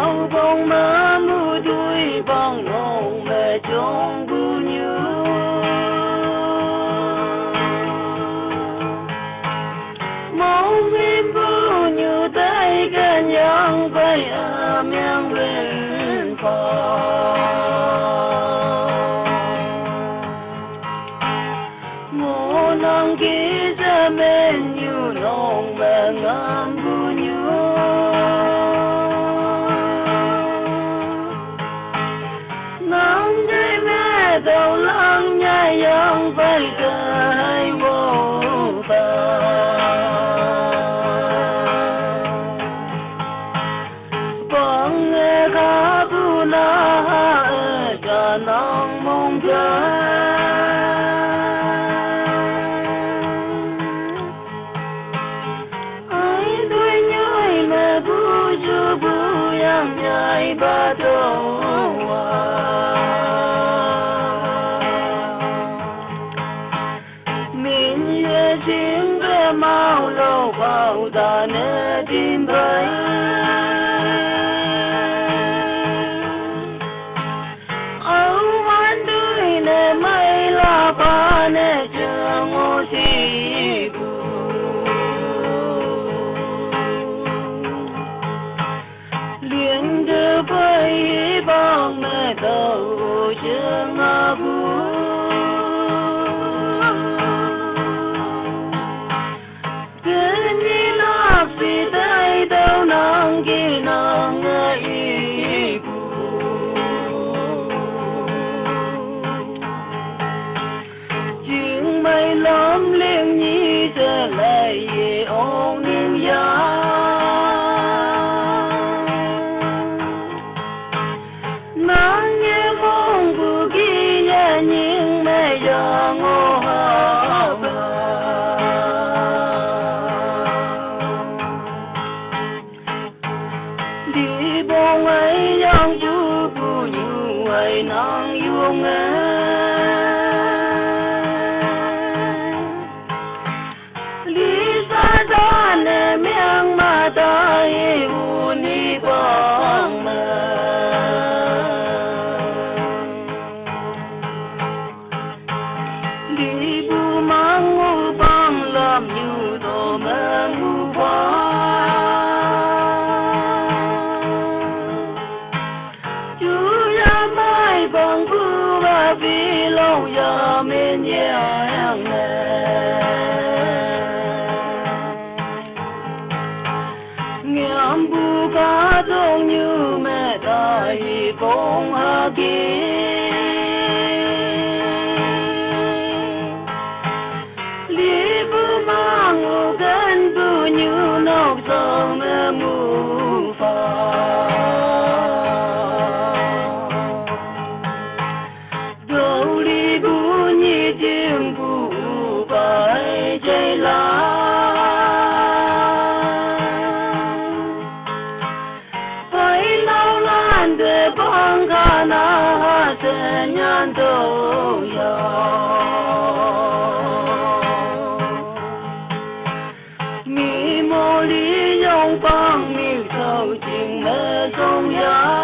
bao bông mơ mù đuôi bằng hồng mẹ trong bu như mong im bu như tay cả nhang bay miang lên phò ngô nang kí ra bên như nong mẹ ngam bu như nang dây mẹ đầu lăng nhai yang bay cái vô ta bang nghe khá bu na cha nang mong nhai ba đâu mình ye tiếng về mau lâu vào ta nè tin bay âu man đuôi nè mây la ba nè chờ ngô si liền đưa bay bằng mẹ đầu chưa ngã bu cứ như lạc vì tay đâu nàng kia nàng ấy bu chuyện mây lắm liền như trở lại ôn niềm giá nang nghe mong bu kia nhà nhưng mẹ già ngô hà đi bông ấy yang bu như ấy nang yêu nghe lý sa da nè miang ma ta u ni bang đi bu mang ngu bang làm như đồ mẹ ngu quá chú ya mai bằng bu và vì lâu ya men ya yang ngắm bu cá đông như mẹ đại bông hà kia li bu mang u gan bu như nóc sông mẹ mu pha đâu li bu như tiếng bu bay chạy lá bay lao lan để băng ca na sẽ nhàn đâu ya mi mô lý dòng băng mi thâu chừng mẹ sông ya